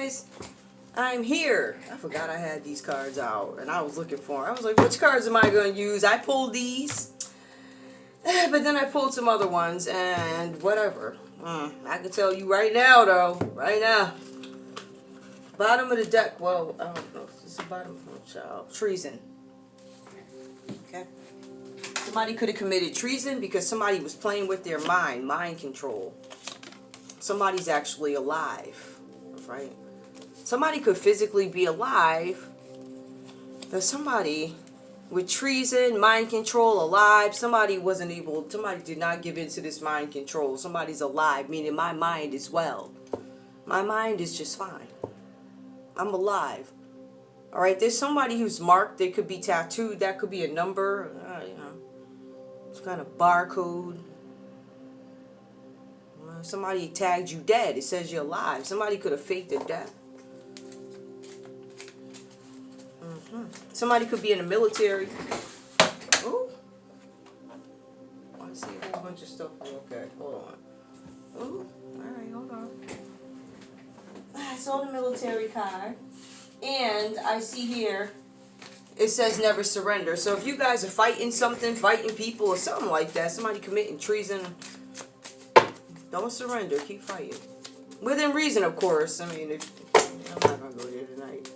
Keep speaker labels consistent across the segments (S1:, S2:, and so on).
S1: guys, I'm here. I forgot I had these cards out and I was looking for them. I was like, which cards am I going to use? I pulled these, but then I pulled some other ones and whatever. I can tell you right now though, right now, bottom of the deck, well, I don't know if this is the bottom, child, treason. Okay. Somebody could have committed treason because somebody was playing with their mind control. Somebody's actually alive, right? Somebody could physically be alive. There's somebody with treason, mind control, alive. Somebody did not give into this mind control. Somebody's alive, meaning my mind is well. My mind is just fine. I'm alive. All right, there's somebody who's marked. They could be tattooed. That could be a number, some kind of barcode. Somebody tagged you dead. It says you're alive. Somebody could have faked a death. Somebody could be in the military. Ooh. I see a whole bunch of stuff. Okay, hold on. Ooh, alright, hold on. I saw the military card. And I see here, it says never surrender. So if you guys are fighting something, fighting people or something like that, somebody committing treason, don't surrender. Keep fighting. Within reason, of course. I mean, I'm not going to go there tonight.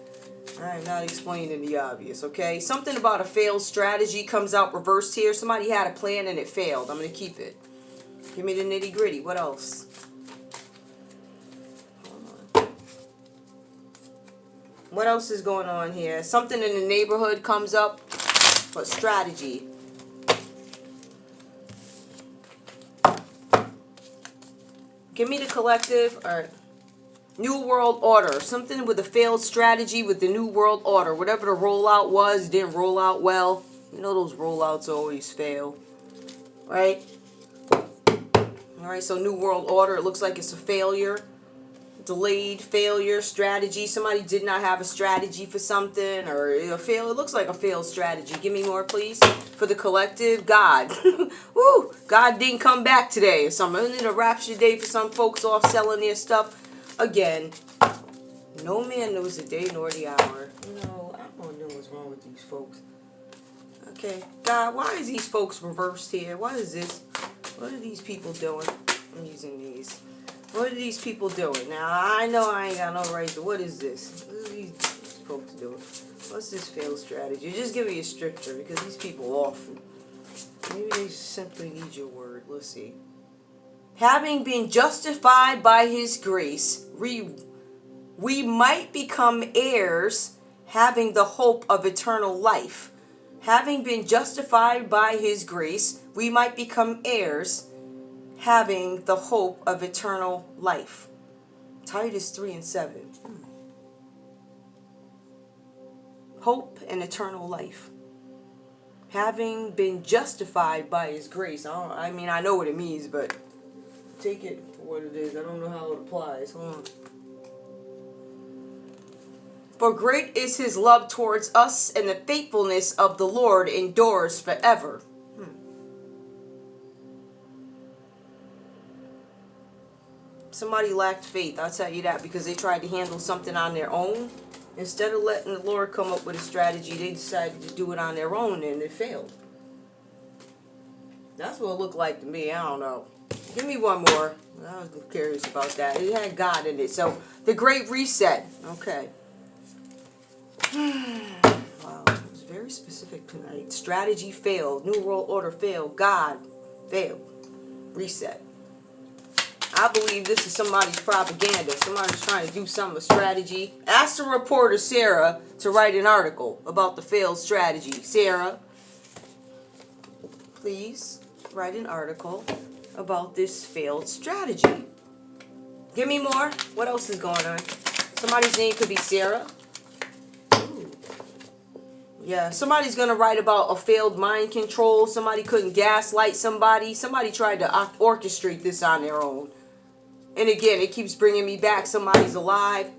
S1: I'm not explaining the obvious, okay? Something about a failed strategy comes out reversed here. Somebody had a plan and it failed. I'm going to keep it. Give me the nitty gritty. What else? What else is going on here? Something in the neighborhood comes up. But strategy. Give me the collective. All right. New World Order. Something with a failed strategy with the New World Order. Whatever the rollout was, didn't roll out well. You know those rollouts always fail. Right? Alright, so New World Order. It looks like it's a failure. Delayed failure strategy. Somebody did not have a strategy for something. Or a fail. It looks like a failed strategy. Give me more, please. For the collective. God. Woo! God didn't come back today or something. Isn't it a rapture day for some folks off selling their stuff? Again, no man knows the day nor the hour. I don't know what's wrong with these folks. Okay, God, why is these folks reversed here? What is this? What are these people doing? I'm using these. What are these people doing? Now, I know I ain't got no right to... What is this? What are these folks doing? What's this failed strategy? Just give me a stricter because these people off. Maybe they simply need your word. Let's see. Having been justified by his grace, we might become heirs, having the hope of eternal life. Having been justified by his grace, we might become heirs, having the hope of eternal life. Titus 3 and 7. Hope and eternal life. Having been justified by his grace. I mean, I know what it means, but... take it for what it is. I don't know how it applies. Hold on. For great is his love towards us, and the faithfulness of the Lord endures forever. Somebody lacked faith, I'll tell you that, because they tried to handle something on their own. Instead of letting the Lord come up with a strategy, they decided to do it on their own, and it failed. That's what it looked like to me. I don't know. Give me one more. I was curious about that. It had God in it. So, the Great Reset. Okay. Wow. It was very specific tonight. Strategy failed. New World Order failed. God failed. Reset. I believe this is somebody's propaganda. Somebody's trying to do something, a strategy. Ask the reporter, Sarah, to write an article about the failed strategy. Sarah, please write an article about this failed strategy. Give me more. What else is going on? Somebody's name could be Sarah. Ooh. Yeah, somebody's going to write about a failed mind control. Somebody couldn't gaslight somebody. Somebody tried to orchestrate this on their own. And again, it keeps bringing me back. Somebody's alive.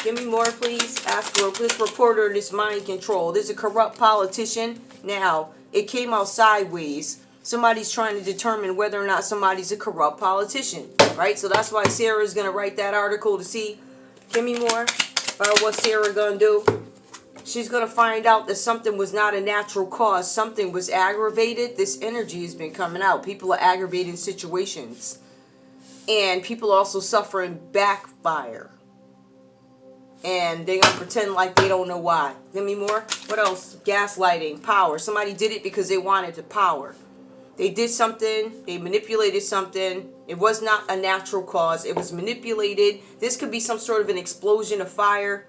S1: Give me more, please. Ask for this reporter, this mind control. There's a corrupt politician. Now, it came out sideways. Somebody's trying to determine whether or not somebody's a corrupt politician, right? So that's why Sarah's going to write that article to see Give me more about what Sarah gonna do. She's gonna find out that something was not a natural cause. Something was aggravated. This energy has been coming out. People are aggravating situations. And people are also suffering backfire. And they're gonna pretend like they don't know why. Give me more. What else? Gaslighting, power. Somebody did it because they wanted the power. They did something, they manipulated something. It was not a natural cause. It was manipulated. This could be some sort of an explosion of fire.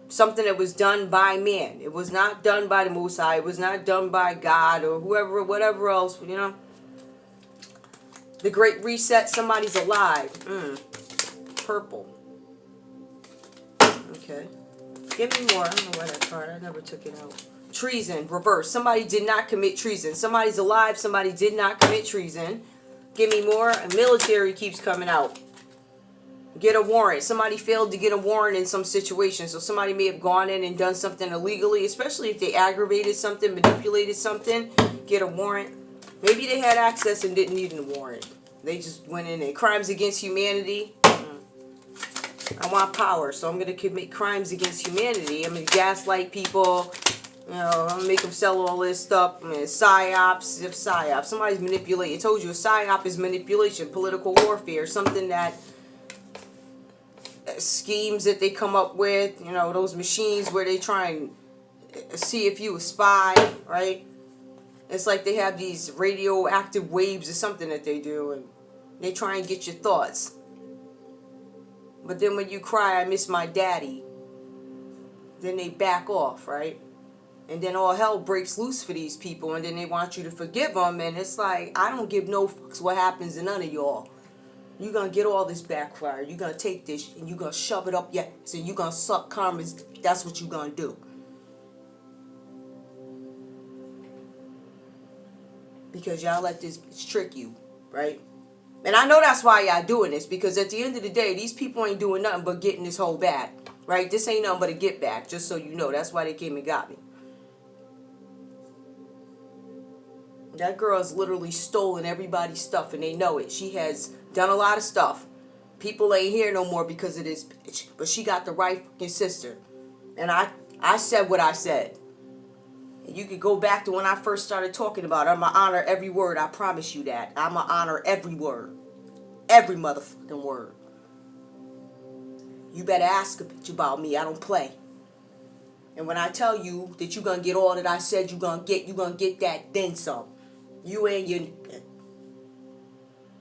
S1: Something that was done by man. It was not done by the Most High. It was not done by God or whoever, whatever else, you know. The Great Reset, somebody's alive. Purple. Okay. Give me more. I don't know why that card. I never took it out. Treason, reverse. Somebody did not commit treason. Somebody's alive. Somebody did not commit treason. Give me more. A military keeps coming out. Get a warrant. Somebody failed to get a warrant in some situation. So somebody may have gone in and done something illegally, especially if they aggravated something, manipulated something. Get a warrant. Maybe they had access and didn't need a warrant. They just went in and crimes against humanity. I want power, so I'm going to commit crimes against humanity. I'm going to gaslight people. You know, I'm going to make them sell all this stuff. I mean, psyops. If psyops. Somebody's manipulating. I told you a psyop is manipulation, political warfare, something that schemes that they come up with. You know, those machines where they try and see if you a spy, right? It's like they have these radioactive waves or something that they do, and they try and get your thoughts. But then when you cry, I miss my daddy, then they back off, right? And then all hell breaks loose for these people, and then they want you to forgive them, and it's like, I don't give no fucks what happens to none of y'all. You're going to get all this backfire. You're going to take this, and you're going to shove it up your ass, and you're going to suck karma. That's what you're going to do. Because y'all let this bitch trick you, right? And I know that's why y'all doing this, because at the end of the day, these people ain't doing nothing but getting this whole back, right? This ain't nothing but a get back, just so you know. That's why they came and got me. That girl's literally stolen everybody's stuff, and they know it. She has done a lot of stuff. People ain't here no more because of this bitch, but she got the right fucking sister. And I said what I said. You could go back to when I first started talking about it. I'm going to honor every word. I promise you that. I'm going to honor every word. Every motherfucking word. You better ask a bitch about me. I don't play. And when I tell you that you're going to get all that I said you're going to get that, then some. You and your...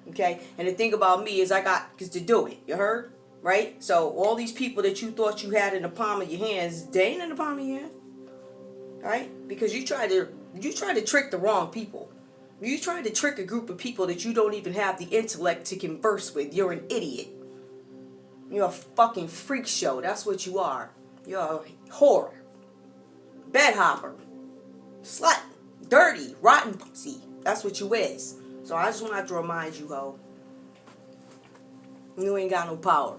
S1: Okay? And the thing about me is I got to do it. You heard? Right? So all these people that you thought you had in the palm of your hands, they ain't in the palm of your hand. Right? Because you try to trick the wrong people. You try to trick a group of people that you don't even have the intellect to converse with. You're an idiot. You're a fucking freak show. That's what you are. You're a whore. Bed hopper. Slut. Dirty. Rotten pussy. That's what you is. So I just want to remind you, ho. You ain't got no power.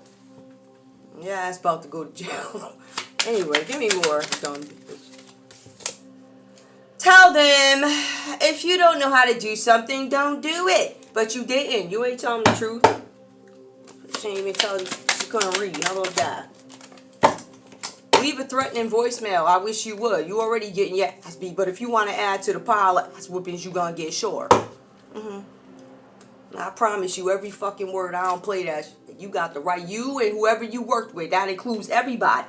S1: Yeah, it's about to go to jail. Anyway, give me more. Dumb bitch. Tell them, if you don't know how to do something, don't do it. But you didn't. You ain't telling the truth. She ain't even telling you. She couldn't read. How about that? Leave a threatening voicemail. I wish you would. You already getting your ass beat. But if you want to add to the pile of ass whoopings, you going to get sure. I promise you, every fucking word. I don't play that shit. You got the right. You and whoever you worked with. That includes everybody.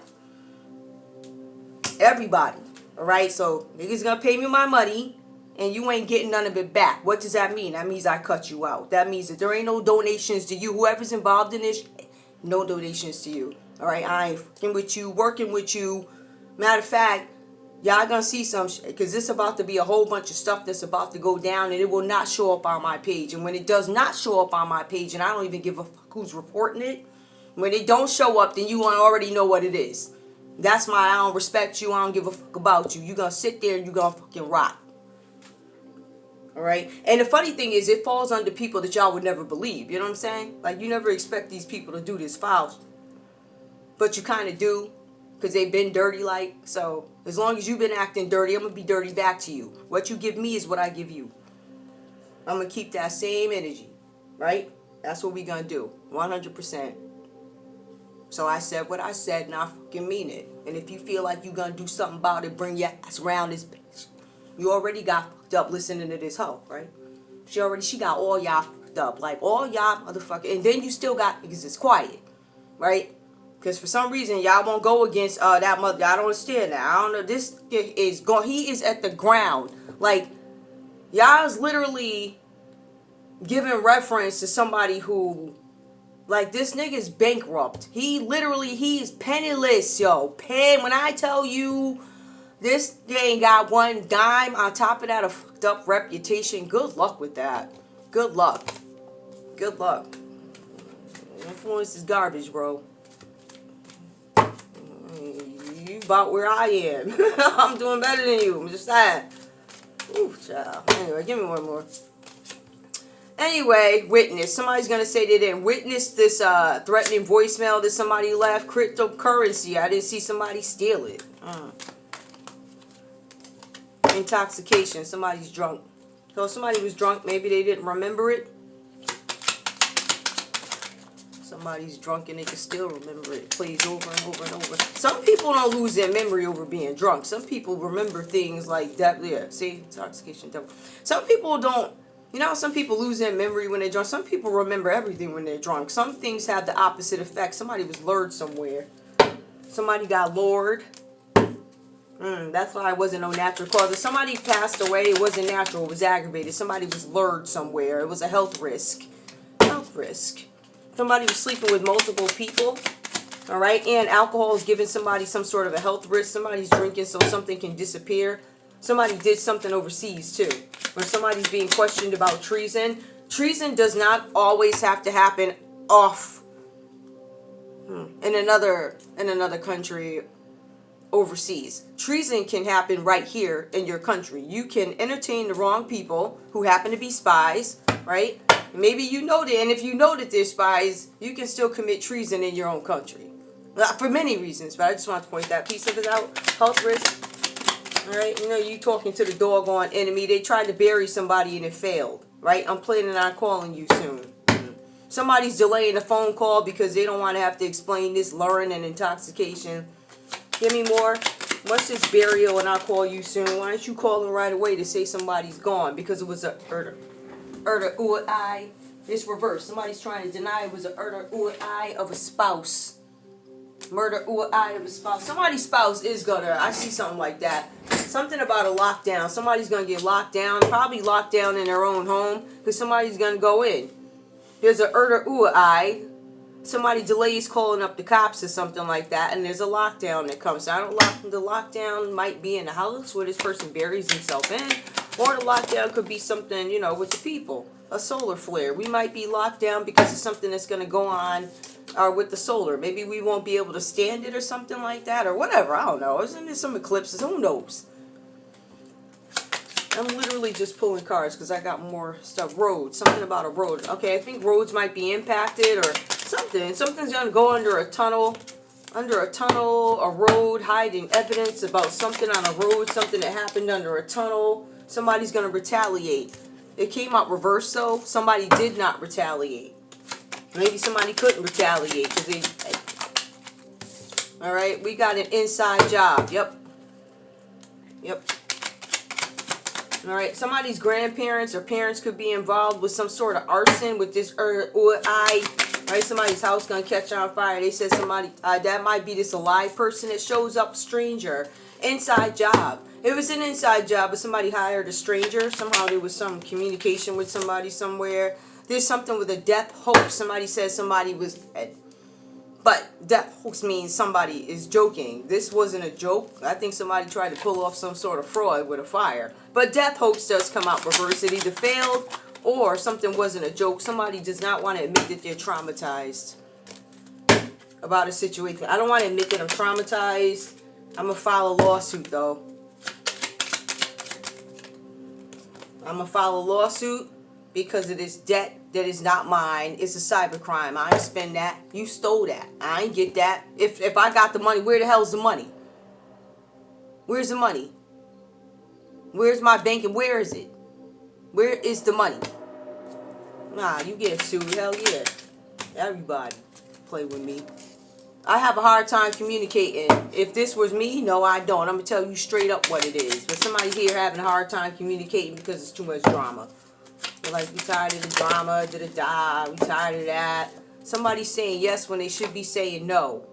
S1: Everybody. Alright, so niggas gonna pay me my money and you ain't getting none of it back. What does that mean? That means I cut you out. That means that there ain't no donations to you. Whoever's involved in this, no donations to you. Alright, I ain't fucking with you, working with you. Matter of fact, y'all gonna see some shit, because this about to be a whole bunch of stuff that's about to go down, and it will not show up on my page. And when it does not show up on my page, and I don't even give a fuck who's reporting it, when it don't show up, then you already know what it is. That's why I don't respect you. I don't give a fuck about you. You're going to sit there and you're going to fucking rot. Alright? And the funny thing is, it falls under people that y'all would never believe. You know what I'm saying? Like, you never expect these people to do this foul. But you kind of do. Because they've been dirty like. So, as long as you've been acting dirty, I'm going to be dirty back to you. What you give me is what I give you. I'm going to keep that same energy. Right? That's what we're going to do. 100%. So I said what I said, and I fucking mean it. And if you feel like you're gonna do something about it, bring your ass around this bitch. You already got fucked up listening to this hoe, right? She got all y'all fucked up. Like, all y'all motherfucker. And then you still got, because it's quiet, right? Because for some reason, y'all won't go against that mother. I don't understand that. I don't know. This is going, he is at the ground. Like, y'all's literally giving reference to somebody who, like, this nigga's bankrupt. He's penniless, yo. When I tell you, this ain't got one dime on top of that, a fucked up reputation. Good luck with that. Good luck. Good luck. Influence is garbage, bro. You about where I am. I'm doing better than you. I'm just saying. Ooh, child. Anyway, give me one more. Anyway, witness. Somebody's going to say they didn't witness this threatening voicemail that somebody left. Cryptocurrency. I didn't see somebody steal it. Intoxication. Somebody's drunk. So somebody was drunk. Maybe they didn't remember it. Somebody's drunk and they can still remember it. It plays over and over and over. Some people don't lose their memory over being drunk. Some people remember things like that. Yeah, see? Intoxication. Some people don't. You know how some people lose their memory when they're drunk? Some people remember everything when they're drunk. Some things have the opposite effect. Somebody was lured somewhere. Somebody got lured. That's why it wasn't no natural cause. If somebody passed away, it wasn't natural. It was aggravated. Somebody was lured somewhere. It was a health risk. Health risk. Somebody was sleeping with multiple people. All right. And alcohol is giving somebody some sort of a health risk. Somebody's drinking so something can disappear. Somebody did something overseas too. When somebody's being questioned about treason. Treason does not always have to happen off in another country overseas. Treason can happen right here in your country. You can entertain the wrong people who happen to be spies, right? Maybe you know that, and if you know that they're spies, you can still commit treason in your own country. For many reasons, but I just want to point that piece of it out. Health risk. All right, you know, you talking to the doggone enemy. They tried to bury somebody and it failed, right? I'm planning on calling you soon. Somebody's delaying a phone call because they don't want to have to explain this luring and intoxication. Give me more. What's this burial and I'll call you soon? Why don't you call them right away to say somebody's gone? Because it was a I. It's reversed. Somebody's trying to deny it was a I of a spouse. Murder I of a spouse. Somebody's spouse is gonna, I see something like that. Something about a lockdown. Somebody's gonna get locked down. Probably locked down in their own home because somebody's gonna go in. There's a I. Somebody delays calling up the cops or something like that, and there's a lockdown that comes. I don't lock. The lockdown might be in the house where this person buries himself in, or the lockdown could be something, you know, with the people. A solar flare. We might be locked down because of something that's going to go on with the solar. Maybe we won't be able to stand it or something like that, or whatever. I don't know. Isn't there some eclipses? Who knows? I'm literally just pulling cards because I got more stuff. Roads. Something about a road. Okay, I think roads might be impacted or something. Something's going to go under a tunnel. Under a tunnel, a road, hiding evidence about something on a road, something that happened under a tunnel. Somebody's going to retaliate. It came out reverse, though. Somebody did not retaliate. Maybe somebody couldn't retaliate because they... All right, we got an inside job. Yep. All right, somebody's grandparents or parents could be involved with some sort of arson with this right? Somebody's house gonna catch on fire. They said somebody that might be this alive person that shows up, stranger. Inside job. It was an inside job, but somebody hired a stranger. Somehow there was some communication with somebody somewhere. There's something with a death hoax. Somebody says somebody was dead. But death hoax means somebody is joking. This wasn't a joke. I think somebody tried to pull off some sort of fraud with a fire. But death hoax does come out reverse. It either failed or something wasn't a joke. Somebody does not want to admit that they're traumatized about a situation. I don't want to admit that I'm traumatized. I'm going to file a lawsuit, though. I'm going to file a lawsuit because of this debt that is not mine. It's a cybercrime. I ain't spend that. You stole that. I ain't get that. If I got the money, where the hell's the money? Where's the money? Where's my bank and where is it? Where is the money? Nah, you get sued. Hell yeah. Everybody play with me. I have a hard time communicating. If this was me, no, I don't. I'm going to tell you straight up what it is. But somebody here having a hard time communicating because it's too much drama. They're like, we tired of the drama, da-da-da, we tired of that. Somebody's saying yes when they should be saying no.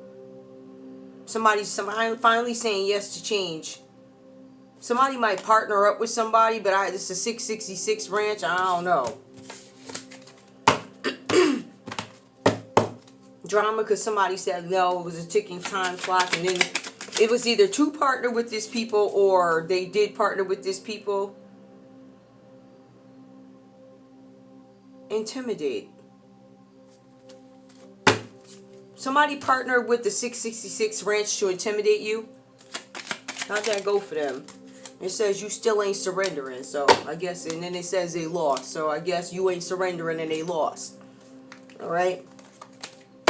S1: Somebody's finally saying yes to change. Somebody might partner up with somebody, but this is a 666 ranch, I don't know. Drama because somebody said no, it was a ticking time clock, and then it was either to partner with this people or they did partner with this people. Intimidate. Somebody partnered with the 666 ranch to intimidate you. How'd that go for them? It says you still ain't surrendering, so I guess, and then it says they lost, so I guess you ain't surrendering and they lost. Alright?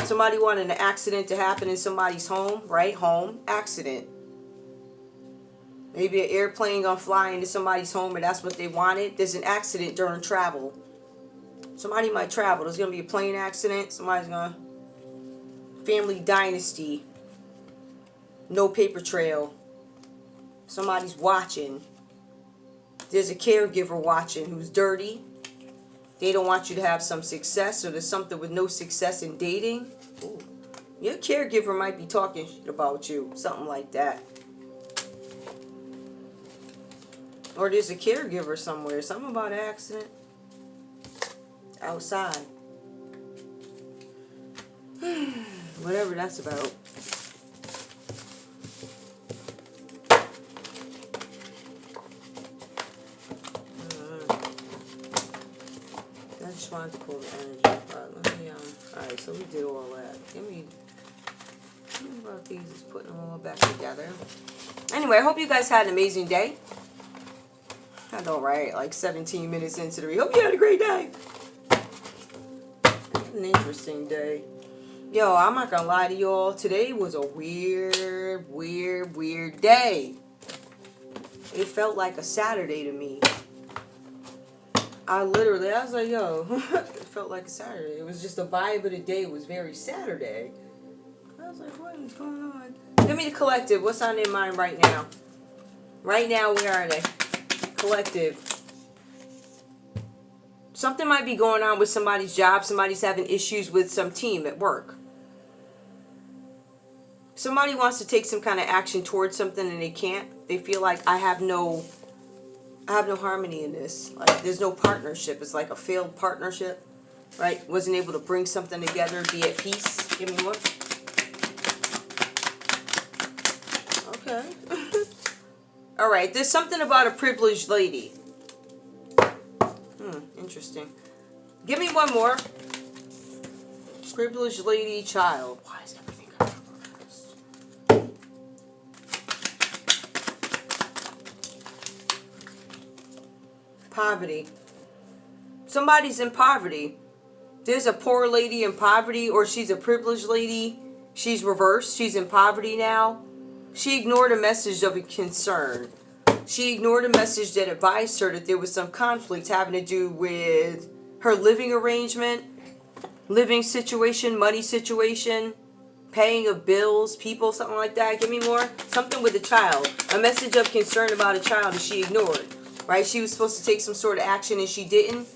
S1: Somebody wanted an accident to happen in somebody's home, right? Home, accident. Maybe an airplane gonna fly into somebody's home and that's what they wanted. There's an accident during travel. Somebody might travel. There's gonna be a plane accident. Somebody's gonna... Family dynasty. No paper trail. Somebody's watching. There's a caregiver watching who's dirty. They don't want you to have some success, or there's something with no success in dating. Ooh. Your caregiver might be talking shit about you. Something like that. Or there's a caregiver somewhere. Something about an accident. Outside. Whatever that's about. I just wanted to pull the energy. Let me, alright, so we did all that. Give me about these, just putting them all back together. Anyway, I hope you guys had an amazing day. I know, right? Like 17 minutes into the Hope you had a great day. An interesting day. Yo, I'm not gonna lie to y'all. Today was a weird day. It felt like a Saturday to me. I was like, yo, it felt like a Saturday. It was just the vibe of the day was very Saturday. I was like, what is going on? Give me the collective. What's on their mind right now? Right now, where are they? Collective. Something might be going on with somebody's job. Somebody's having issues with some team at work. Somebody wants to take some kind of action towards something and they can't. They feel like I have no harmony in this. Like there's no partnership. It's like a failed partnership, right? Wasn't able to bring something together, be at peace. Give me one. Okay. All right. There's something about a privileged lady. Interesting. Give me one more. Privileged lady, child. Why is everything coming up reversed? Poverty. Somebody's in poverty. There's a poor lady in poverty, or she's a privileged lady. She's reversed. She's in poverty now. She ignored a message of a concern. She ignored a message that advised her that there was some conflict having to do with her living arrangement, living situation, money situation, paying of bills, people, something like that. Give me more. Something with a child. A message of concern about a child that she ignored. Right? She was supposed to take some sort of action and she didn't.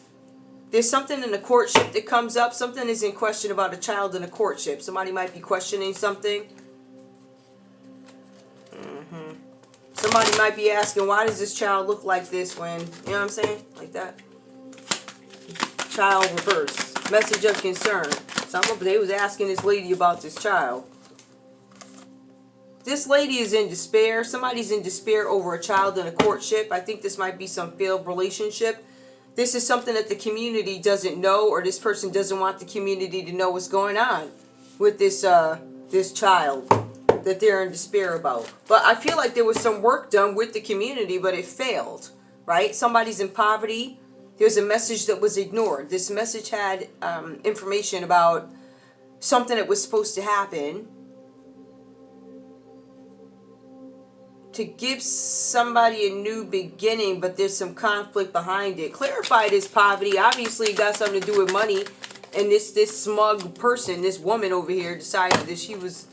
S1: There's something in the courtship that comes up. Something is in question about a child in a courtship. Somebody might be questioning something. Somebody might be asking, why does this child look like this when, you know what I'm saying? Like that. Child reverse. Message of concern. They was asking this lady about this child. This lady is in despair. Somebody's in despair over a child in a courtship. I think this might be some failed relationship. This is something that the community doesn't know, or this person doesn't want the community to know what's going on with this this child that they're in despair about. But I feel like there was some work done with the community, but it failed, right? Somebody's in poverty. There's a message that was ignored. This message had information about something that was supposed to happen to give somebody a new beginning, but there's some conflict behind it. Clarified is poverty. Obviously, it got something to do with money. And this smug person, this woman over here, decided that she was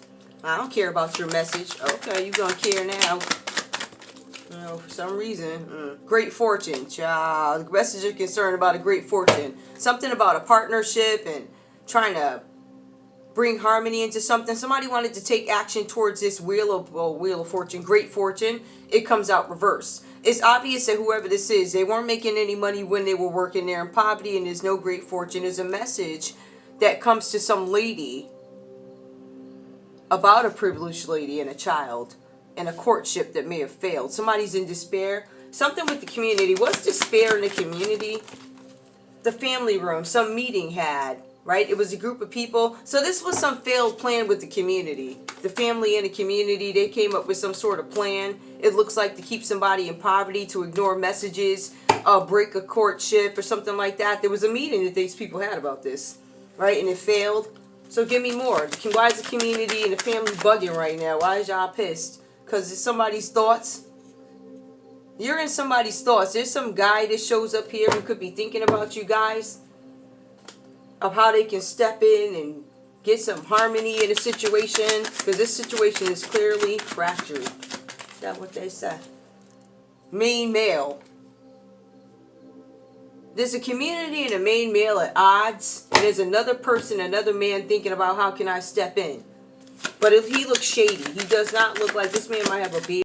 S1: I don't care about your message. Okay, you gonna care now. You know, for some reason. Great fortune, child. The message is concerned about a great fortune. Something about a partnership and trying to bring harmony into something. Somebody wanted to take action towards this wheel of fortune, great fortune. It comes out reverse. It's obvious that whoever this is, they weren't making any money when they were working there in poverty, and there's no great fortune. There's a message that comes to some lady about a privileged lady and a child and a courtship that may have failed. Somebody's in despair. Something with the community. What's despair in the community? The family room. Some meeting had. Right? It was a group of people. So this was some failed plan with the community. The family and the community, they came up with some sort of plan. It looks like to keep somebody in poverty, to ignore messages, break a courtship or something like that. There was a meeting that these people had about this. Right? And it failed. So give me more. Why is the community and the family bugging right now? Why is y'all pissed? Because it's somebody's thoughts. You're in somebody's thoughts. There's some guy that shows up here who could be thinking about you guys, of how they can step in and get some harmony in a situation, because this situation is clearly fractured. Is that what they say? Main male. There's a community and a main male at odds, and there's another person, another man thinking about how can I step in. But if he looks shady, he does not look like this man might have a beard.